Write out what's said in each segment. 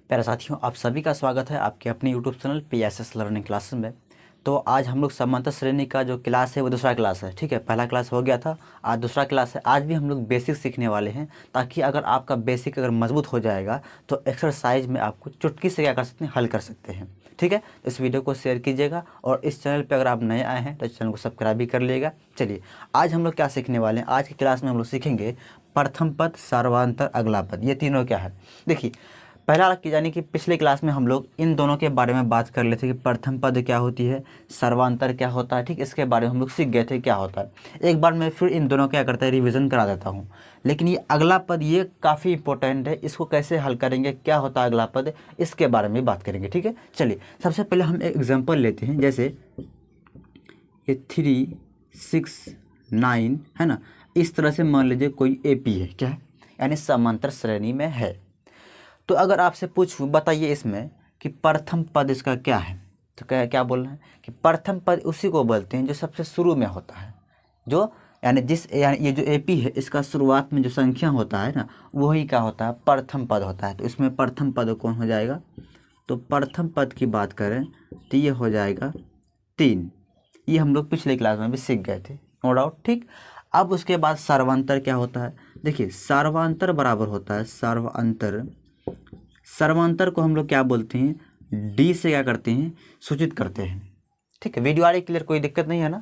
प्यारे साथियों, आप सभी का स्वागत है आपके अपने YouTube channel PSS learning classes में। तो आज हम लोग समांतर श्रेणी का जो क्लास है वो दूसरा क्लास है। ठीक है, पहला क्लास हो गया था, आज दूसरा क्लास है। आज भी हम लोग बेसिक सीखने वाले हैं, ताकि अगर आपका बेसिक अगर मजबूत हो जाएगा तो एक्सरसाइज में आपको चुटकी से क्या कर सकते हैं, हल कर सकते हैं। ठीक है, इस वीडियो को शेयर कीजिएगा और इस चैनल पर अगर आप नए आए हैं तो इस चैनल को सब्सक्राइब भी कर लीजिएगा। चलिए, आज हम लोग क्या सीखने वाले हैं। आज की क्लास में हम लोग सीखेंगे प्रथम पद, सर्वांतर, अगला पद। ये तीनों क्या है, देखिए। पहला की यानी कि पिछले क्लास में हम लोग इन दोनों के बारे में बात कर लेते थे कि प्रथम पद क्या होती है, सर्वांतर क्या होता है। ठीक, इसके बारे में हम लोग सीख गए थे क्या होता है। एक बार मैं फिर इन दोनों क्या करता है, रिवीजन करा देता हूँ। लेकिन ये अगला पद ये काफ़ी इंपॉर्टेंट है, इसको कैसे हल करेंगे, क्या होता है अगला पद, इसके बारे में बात करेंगे। ठीक है, चलिए सबसे पहले हम एक एग्जाम्पल लेते हैं। जैसे ये 3, 6, 9 है ना, इस तरह से मान लीजिए कोई AP है, क्या है, यानी समांतर श्रेणी में है। तो अगर आपसे पूछूं बताइए इसमें कि प्रथम पद इसका क्या है, तो क्या क्या बोलना है कि प्रथम पद उसी को बोलते हैं जो सबसे शुरू में होता है, जो यानी ये जो AP है इसका शुरुआत में जो संख्या होता है ना, वही क्या होता है, प्रथम पद होता है। तो इसमें प्रथम पद कौन हो जाएगा, तो प्रथम पद की बात करें तो ये हो जाएगा 3। ये हम लोग पिछले क्लास में भी सीख गए थे, नो डाउट। ठीक, अब उसके बाद सर्वांतर क्या होता है, देखिए सर्वांतर बराबर होता है सर्वांतर। सर्वांतर को हम लोग क्या बोलते हैं, D से क्या करते हैं, सूचित करते हैं। ठीक है, वीडियो आ रही क्लियर, कोई दिक्कत नहीं है ना।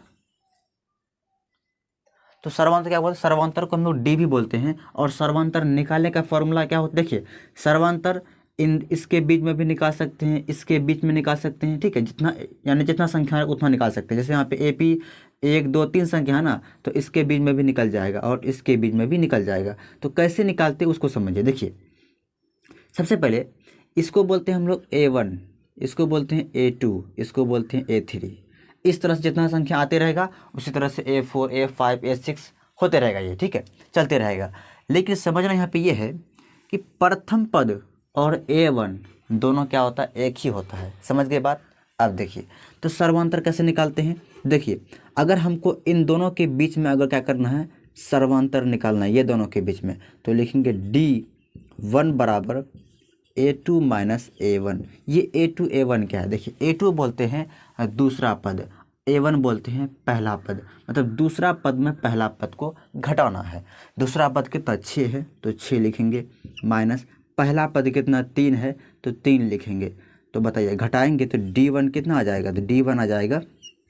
तो सर्वांतर क्या बोलते हैं, सर्वांतर को हम लोग D भी बोलते हैं। और सर्वांतर निकालने का फॉर्मूला क्या होता है, देखिए सर्वांतर इसके बीच में भी निकाल सकते हैं, इसके बीच में निकाल सकते हैं। ठीक है, जितना यानी जितना संख्या है उतना निकाल सकते हैं। जैसे यहाँ पे AP 1, 2, 3 संख्या है ना, तो इसके बीच में भी निकल जाएगा और इसके बीच में भी निकल जाएगा। तो कैसे निकालते हैं उसको समझिए। देखिए सबसे पहले इसको बोलते हैं हम लोग A1, इसको बोलते हैं A2, इसको बोलते हैं A3। इस तरह से जितना संख्या आते रहेगा उसी तरह से A4, A5, A6 होते रहेगा ये। ठीक है, चलते रहेगा। लेकिन समझना यहाँ पे ये है कि प्रथम पद और A1 दोनों क्या होता है, एक ही होता है। समझ गए बात। अब देखिए तो सर्वांतर कैसे निकालते हैं। देखिए अगर हमको इन दोनों के बीच में अगर क्या करना है, सर्वांतर निकालना है ये दोनों के बीच में, तो लिखेंगे D1 बराबर A2 माइनस A1। ये A2 A1 क्या है, देखिए A2 बोलते हैं दूसरा पद, A1 बोलते हैं पहला पद। मतलब दूसरा पद में पहला पद को घटाना है। दूसरा पद कितना 6 है तो 6 लिखेंगे, माइनस पहला पद कितना 3 है तो 3 लिखेंगे। तो बताइए घटाएंगे तो D1 कितना आ जाएगा, तो D1 आ जाएगा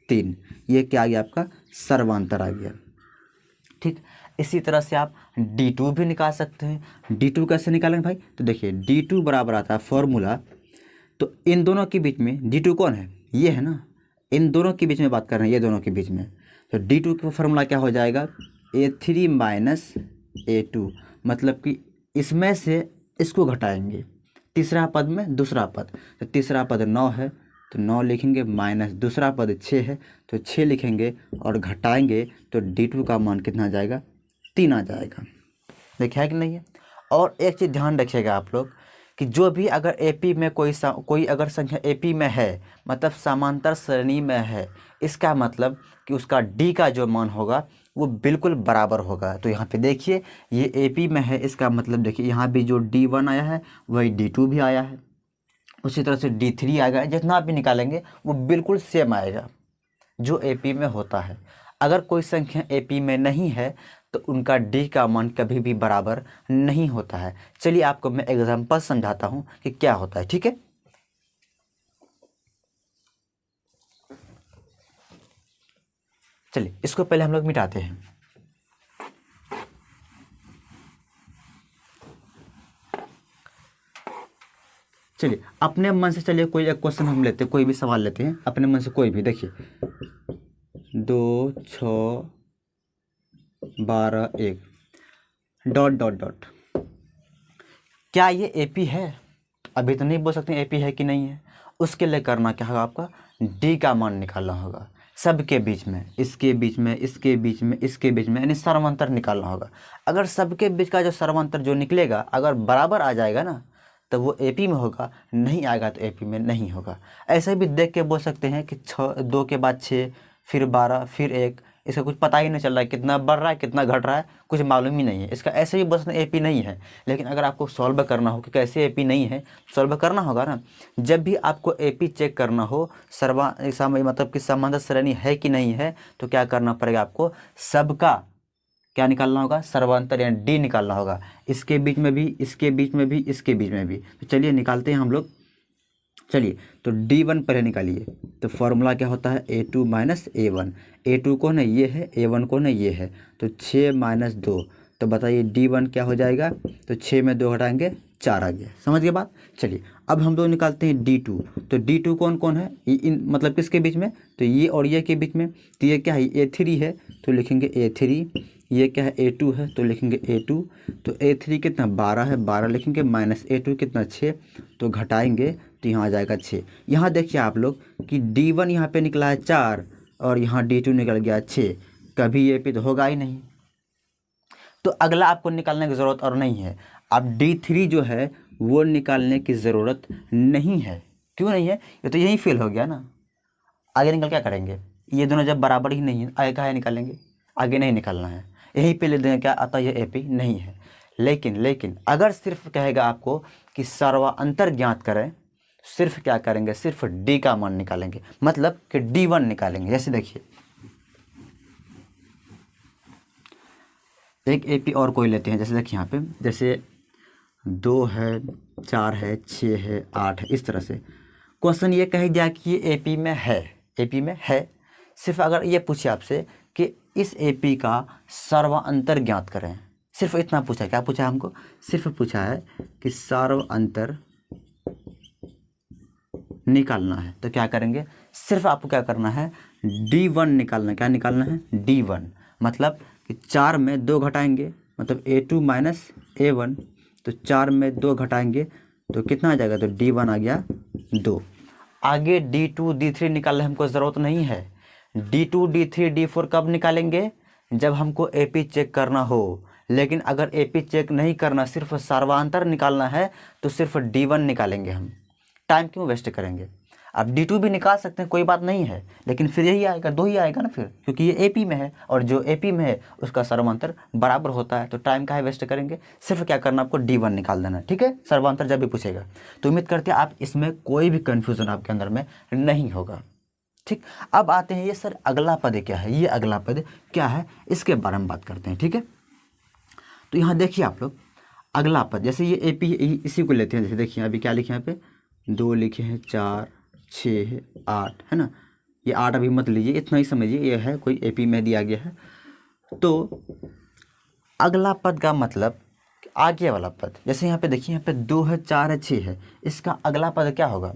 3। ये क्या आ गया, आपका सर्वांतर आ गया। ठीक, इसी तरह से आप D2 भी निकाल सकते हैं। D2 कैसे निकालेंगे भाई, तो देखिए D2 बराबर आता है फॉर्मूला, तो इन दोनों के बीच में D2 कौन है, ये है ना, इन दोनों के बीच में बात कर रहे हैं, ये दोनों के बीच में। तो D2 का फॉर्मूला क्या हो जाएगा, A3 माइनस A2। मतलब कि इसमें से इसको घटाएंगे, तीसरा पद में दूसरा पद, तो तीसरा पद 9 है तो 9 लिखेंगे, माइनस दूसरा पद 6 है तो 6 लिखेंगे, और घटाएंगे तो D2 का मान कितना आ जाएगा, 3 आ जाएगा। देखा है कि नहीं है। और एक चीज़ ध्यान रखिएगा आप लोग कि जो भी अगर AP में कोई अगर संख्या AP में है, मतलब समांतर श्रेणी में है, इसका मतलब कि उसका D का जो मान होगा वो बिल्कुल बराबर होगा। तो यहाँ पे देखिए ये AP में है, इसका मतलब देखिए यहाँ भी जो D1 आया है वही D2 भी आया है, उसी तरह से D3 आएगा। जितना भी निकालेंगे वो बिल्कुल सेम आएगा जो AP में होता है। अगर कोई संख्या AP में नहीं है तो उनका D का मान कभी भी बराबर नहीं होता है। चलिए आपको मैं एग्जांपल समझाता हूँ कि क्या होता है। ठीक है, चलिए इसको पहले हम लोग मिटाते हैं। चलिए अपने मन से, चलिए कोई एक क्वेश्चन हम लेते हैं, कोई भी सवाल लेते हैं अपने मन से, कोई भी। देखिए 2, 6, 12, 1 डॉट डॉट डॉट, क्या ये AP है, अभी तो नहीं बोल सकते AP है कि नहीं है। उसके लिए करना क्या होगा, आपका D का मान निकालना होगा सबके बीच में, इसके बीच में, इसके बीच में, इसके बीच में, यानी सर्वांतर निकालना होगा। अगर सबके बीच का जो सर्वांतर जो निकलेगा अगर बराबर आ जाएगा ना तो वो AP में होगा, नहीं आएगा तो AP में नहीं होगा। ऐसे भी देख के बोल सकते हैं कि 2 के बाद 6, फिर 12, फिर 1, इसका कुछ पता ही नहीं चल रहा है, कितना बढ़ रहा है कितना घट रहा है कुछ मालूम ही नहीं है, इसका ऐसे ही बस एपी नहीं है। लेकिन अगर आपको सॉल्व करना हो कि कैसे एपी नहीं है, सॉल्व करना होगा ना। जब भी आपको एपी चेक करना हो मतलब कि समांतर श्रेणी है कि नहीं है, तो क्या करना पड़ेगा आपको, सबका क्या निकालना होगा, सर्वांतर यानी डी निकालना होगा, इसके बीच में भी, इसके बीच में भी, इसके बीच में भी। तो चलिए निकालते हैं हम लोग। चलिए तो D1 पहले निकालिए। तो फॉर्मूला क्या होता है, A2 माइनस A1। A2 कौन है, ये है, A1 कौन है, ये है। तो 6 माइनस 2, तो बताइए D1 क्या हो जाएगा। तो 6 में 2 घटाएंगे 4 आ गया, समझ गए बात। चलिए अब हम लोग निकालते हैं D2। तो D2 कौन कौन है, इन मतलब किसके बीच में, तो ये और ये के बीच में। तो ये क्या है, A3 है तो लिखेंगे A3। ये क्या है, A2 है तो लिखेंगे A2। तो A3 कितना 12 है, 12 लिखेंगे, माइनस A2 कितना 6, तो घटाएंगे तो यहाँ आ जाएगा 6। यहाँ देखिए आप लोग कि D1 यहाँ पे निकला है 4 और यहाँ D2 निकल गया 6, कभी ये पे तो होगा ही नहीं। तो अगला आपको निकालने की ज़रूरत और नहीं है। अब D3 जो है वो निकालने की ज़रूरत नहीं है। क्यों नहीं है, ये तो यहीं फेल हो गया ना। आगे निकल क्या करेंगे, ये दोनों जब बराबर ही नहीं है, आगे कहाँ निकालेंगे, आगे नहीं निकालना है, यहीं पे ले देंगे क्या, अतः ये एपी नहीं है। लेकिन अगर सिर्फ कहेगा आपको कि सर्वांतर ज्ञात करें, सिर्फ क्या करेंगे, सिर्फ डी का मान निकालेंगे, मतलब कि D1 निकालेंगे। जैसे देखिए एक एपी और कोई लेते हैं, जैसे देखिए यहाँ पे, जैसे 2 है, 4 है, 6 है, 8 है, इस तरह से। क्वेश्चन ये कह दिया कि ये एपी में है, एपी में है। सिर्फ अगर ये पूछे आपसे कि इस एपी का सर्वांतर ज्ञात करें, सिर्फ इतना पूछा। क्या पूछा हमको, सिर्फ पूछा है कि सर्वांतर निकालना है। तो क्या करेंगे, सिर्फ आपको क्या करना है, D1 निकालना है। क्या निकालना है, D1, मतलब कि 4 में 2 घटाएंगे, मतलब A2 माइनस A1। तो 4 में 2 घटाएंगे तो कितना आ जाएगा, तो D1 आ गया 2। आगे D2 D3 निकालने हमको ज़रूरत नहीं है। D2 D3 D4 कब निकालेंगे, जब हमको एपी चेक करना हो। लेकिन अगर एपी चेक नहीं करना, सिर्फ सर्वांतर निकालना है, तो सिर्फ D1 निकालेंगे हम। टाइम क्यों वेस्ट करेंगे। अब D2 भी निकाल सकते हैं, कोई बात नहीं है, लेकिन फिर यही आएगा, 2 ही आएगा ना फिर, क्योंकि ये एपी में है और जो एपी में है उसका सर्वांतर बराबर होता है। तो टाइम काहे वेस्ट करेंगे, सिर्फ क्या करना, आपको D1 निकाल देना, ठीक है, सर्वांतर जब भी पूछेगा। तो उम्मीद करते हैं आप इसमें कोई भी कन्फ्यूज़न आपके अंदर में नहीं होगा। ठीक, अब आते हैं ये सर अगला पद क्या है, ये अगला पद क्या है, इसके बारे में बात करते हैं। ठीक है, तो यहाँ देखिए आप लोग अगला पद, जैसे ये एपी इसी को लेते हैं। जैसे देखिए अभी क्या लिखे यहाँ पे, 2 लिखे हैं, 4 6 है, 8 है ना। ये 8 अभी मत लीजिए, इतना ही समझिए ये है कोई एपी में दिया गया है। तो अगला पद का मतलब आगे वाला पद, जैसे यहाँ पे देखिए, यहाँ पे 2 है, 4 है, 6 है, इसका अगला पद क्या होगा,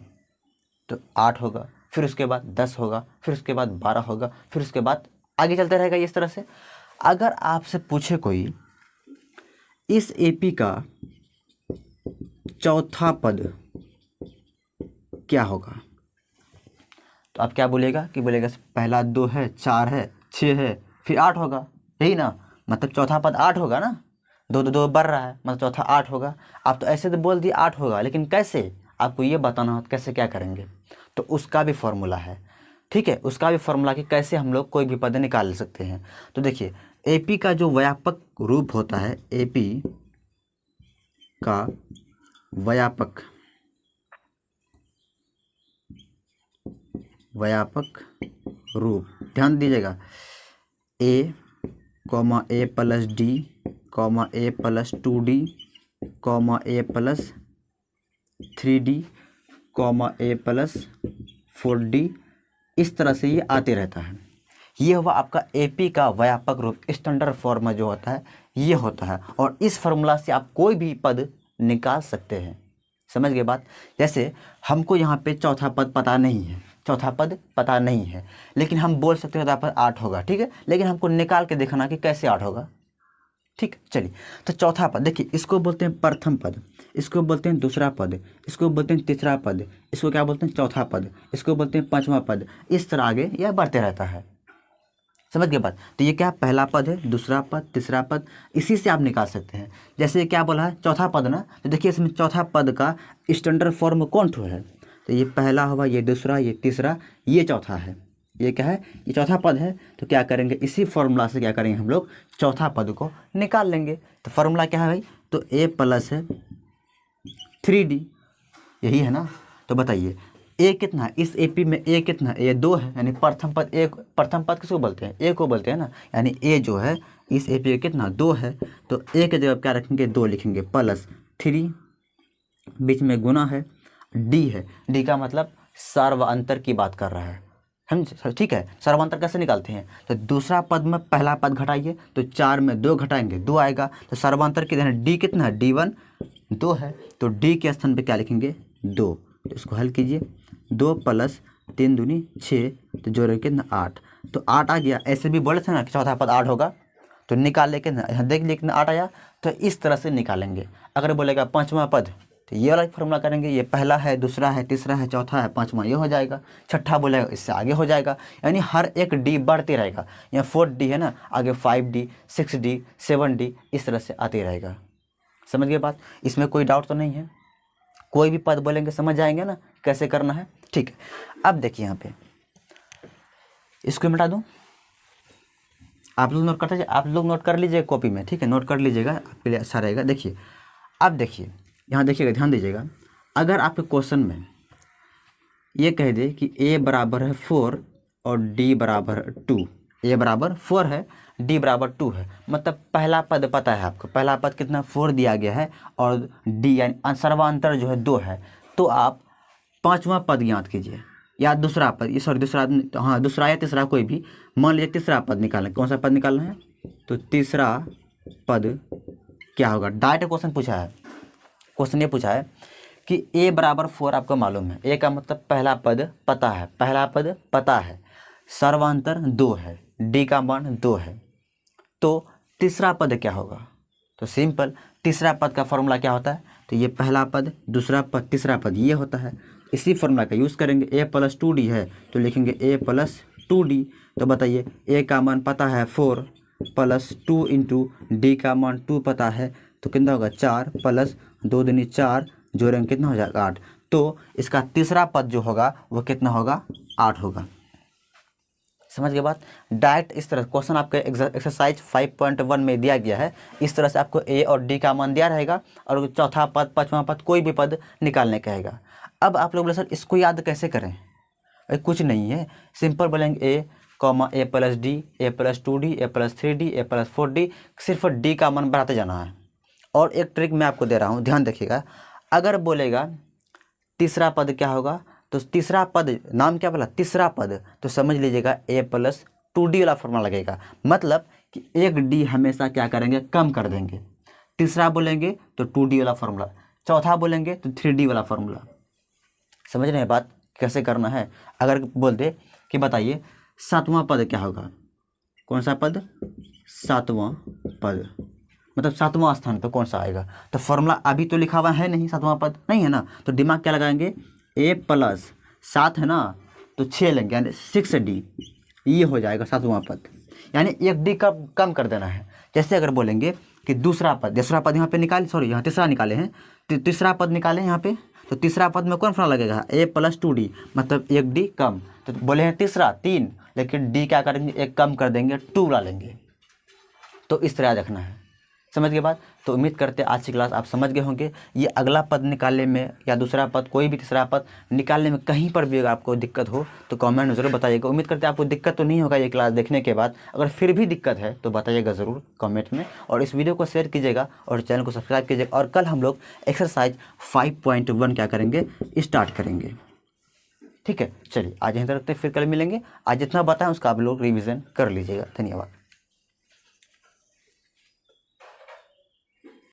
तो 8 होगा, फिर उसके बाद 10 होगा, फिर उसके बाद 12 होगा, फिर उसके बाद आगे चलते रहेगा इस तरह से। अगर आपसे पूछे कोई इस एपी का चौथा पद क्या होगा, तो आप क्या बोलेगा, कि बोलेगा पहला 2 है, 4 है, 6 है, फिर 8 होगा, यही ना, मतलब चौथा पद 8 होगा ना, 2 2 2 बढ़ रहा है, मतलब चौथा 8 होगा। आप तो ऐसे तो बोल दिए 8 होगा, लेकिन कैसे, आपको ये बताना हो कैसे क्या करेंगे। तो उसका भी फॉर्मूला है, ठीक है, उसका भी फॉर्मूला कि कैसे हम लोग कोई भी पद निकाल सकते हैं। तो देखिए एपी का जो व्यापक रूप होता है, एपी का व्यापक रूप, ध्यान दीजिएगा, ए कॉमा ए प्लस डी कॉमा ए प्लस 2D कॉमा ए प्लस 3D कॉमा ए प्लस 4D, इस तरह से ये आते रहता है। ये हुआ आपका एपी का व्यापक रूप, स्टैंडर्ड फॉर्म जो होता है ये होता है। और इस फॉर्मूला से आप कोई भी पद निकाल सकते हैं, समझ गए बात। जैसे हमको यहाँ पे चौथा पद पता नहीं है, चौथा पद पता नहीं है, लेकिन हम बोल सकते हैं चौथा पद 8 होगा, ठीक है, लेकिन हमको निकाल के देखना कि कैसे 8 होगा। ठीक, चलिए, तो चौथा पद देखिए, इसको बोलते हैं प्रथम पद, इसको बोलते हैं दूसरा पद, इसको बोलते हैं तीसरा पद, इसको क्या बोलते हैं चौथा पद, इसको बोलते हैं पांचवा पद, इस तरह आगे यह बढ़ते रहता है, समझ गए बात। तो ये क्या पहला पद है, दूसरा पद, तीसरा पद, इसी से आप निकाल सकते हैं। जैसे क्या बोला है, चौथा पद ना, तो देखिए इसमें चौथा पद का स्टैंडर्ड फॉर्म कौन ठो है, तो ये पहला हुआ, ये दूसरा, ये तीसरा, ये चौथा है, ये क्या है, ये चौथा पद है। तो क्या करेंगे, इसी फॉर्मूला से क्या करेंगे हम लोग, चौथा पद को निकाल लेंगे। तो फॉर्मूला क्या है भाई, तो a प्लस है 3d, यही है ना। तो बताइए a कितना है, इस AP में a कितना है, a 2 है, यानी प्रथम पद a, प्रथम पद किसको बोलते हैं, a को बोलते हैं ना। यानी a जो है इस AP में कितना 2 है, तो a के जगह क्या रखेंगे, 2 लिखेंगे, प्लस 3, बीच में गुना है, d है, d का मतलब सर्वांतर की बात कर रहा है, समझे, ठीक है। सर्वांतर कैसे निकालते हैं, तो दूसरा पद में पहला पद घटाइए, तो 4 में 2 घटाएंगे 2 आएगा। तो सर्वांतर कितना है, d कितना है, d1 2 है, तो d के स्थान पे क्या लिखेंगे 2। तो इसको हल कीजिए, 2 प्लस 3 दूनी 6, तो जोड़े कितना 8, तो 8 आ गया। ऐसे भी बोले थे ना कि चौथा पद 8 होगा, तो निकाल लेके यहाँ देख लिए कितना 8 आया। तो इस तरह से निकालेंगे। अगर बोलेगा पाँचवा पद, तो ये वाला फॉर्मूला करेंगे, ये पहला है, दूसरा है, तीसरा है, चौथा है, पाँचवा ये हो जाएगा, छठा बोलेगा इससे आगे हो जाएगा। यानी हर एक d बढ़ते रहेगा। यहाँ 4d है ना, आगे 5d 6d 7d इस तरह से आते रहेगा। समझ गए बात, इसमें कोई डाउट तो नहीं है। कोई भी पद बोलेंगे समझ जाएंगे ना कैसे करना है, ठीक है। अब देखिए यहाँ पे इसको मिटा दूँ, आप लोग नोट करते जाइए, आप लोग नोट कर लीजिएगा कॉपी में, ठीक है, नोट कर लीजिएगा, आपके लिए अच्छा रहेगा। देखिए अब देखिए यहाँ देखिएगा, ध्यान दीजिएगा। अगर आपके क्वेश्चन में ये कह दे कि a बराबर है 4 और d बराबर 2, a बराबर 4 है, d बराबर 2 है, मतलब पहला पद पता है आपको, पहला पद कितना 4 दिया गया है और d यानी सर्वांतर जो है 2 है, तो आप पाँचवा पद याद कीजिए या दूसरा पद, ये सॉरी दूसरा, हाँ दूसरा या तीसरा कोई भी, मान लीजिए तीसरा पद निकालना है। कौन सा पद निकालना है, तो तीसरा पद क्या होगा, डायरेक्ट क्वेश्चन पूछा है, क्वेश्चन ये पूछा है कि a बराबर 4 आपको मालूम है, a का मतलब पहला पद पता है, पहला पद पता है, सर्वांतर 2 है, d का मान 2 है, तो तीसरा पद क्या होगा, तो सिंपल तीसरा पद का फॉर्मूला क्या होता है, तो ये पहला पद, दूसरा पद, तीसरा पद ये होता है। इसी फॉर्मूला का यूज़ करेंगे। a प्लस 2d है, तो लिखेंगे a प्लस 2d। तो बताइए a का मान पता है 4 प्लस 2 इंटू d का मान 2 पता है, तो कितना होगा 4 प्लस 2 दूनी 4, जोड़ेंगे कितना हो जाएगा 8। तो इसका तीसरा पद जो होगा वो कितना होगा 8 होगा। समझ गए बात, डायरेक्ट इस तरह क्वेश्चन आपके एक्सरसाइज 5.1 में दिया गया है। इस तरह से आपको a और d का मान दिया रहेगा और चौथा पद, पाँचवा पद, कोई भी पद निकालने कहेगा। अब आप लोग बोले सर इसको याद कैसे करें, कुछ नहीं है, सिंपल बोलेंगे a a plus d, a plus 2d, a plus 3d, a plus 4d, सिर्फ d का मान बढ़ाते जाना है। और एक ट्रिक मैं आपको दे रहा हूँ, ध्यान रखिएगा। अगर बोलेगा तीसरा पद क्या होगा, तो तीसरा पद नाम क्या बोला, तीसरा पद, तो समझ लीजिएगा a प्लस 2d वाला फॉर्मूला लगेगा, मतलब कि एक d हमेशा क्या करेंगे, कम कर देंगे। तीसरा बोलेंगे तो 2d वाला फॉर्मूला, चौथा बोलेंगे तो 3d वाला फॉर्मूला। समझ रहे हैं बात कैसे करना है। अगर बोल दे कि बताइए सातवां पद क्या होगा, कौन सा पद, सातवां पद, मतलब सातवां स्थान पे कौन सा आएगा, तो फॉर्मूला अभी तो लिखा हुआ है नहीं, सातवां पद नहीं है ना, तो दिमाग क्या लगाएंगे, a प्लस 7 है ना, तो 6 लेंगे, यानी 6d, ये हो जाएगा सातवां पद, यानी एक d का कम कर देना है। जैसे अगर बोलेंगे कि दूसरा पद यहाँ पे निकाले, सॉरी यहाँ तीसरा निकाले हैं, तो तीसरा पद निकाले यहाँ पे, तो तीसरा पद में कौन फॉर्मूला लगेगा, a प्लस 2d, मतलब एक d कम, तो बोले हैं तीसरा 3, लेकिन d क्या करेंगे, एक कम कर देंगे, 2 ला लेंगे। तो इस तरह रखना है। समझ गए बात, तो उम्मीद करते हैं आज की क्लास आप समझ गए होंगे। ये अगला पद निकालने में या दूसरा पद, कोई भी तीसरा पद निकालने में कहीं पर भी अगर आपको दिक्कत हो तो कमेंट में ज़रूर बताइएगा। उम्मीद करते हैं आपको दिक्कत तो नहीं होगा ये क्लास देखने के बाद। अगर फिर भी दिक्कत है तो बताइएगा ज़रूर कमेंट में, और इस वीडियो को शेयर कीजिएगा और चैनल को सब्सक्राइब कीजिएगा। और कल हम लोग एक्सरसाइज 5.1 क्या करेंगे, स्टार्ट करेंगे। ठीक है, चलिए आज यहीं तक रखते हैं, फिर कल मिलेंगे। आज जितना बताएं उसका आप लोग रिविज़न कर लीजिएगा। धन्यवाद।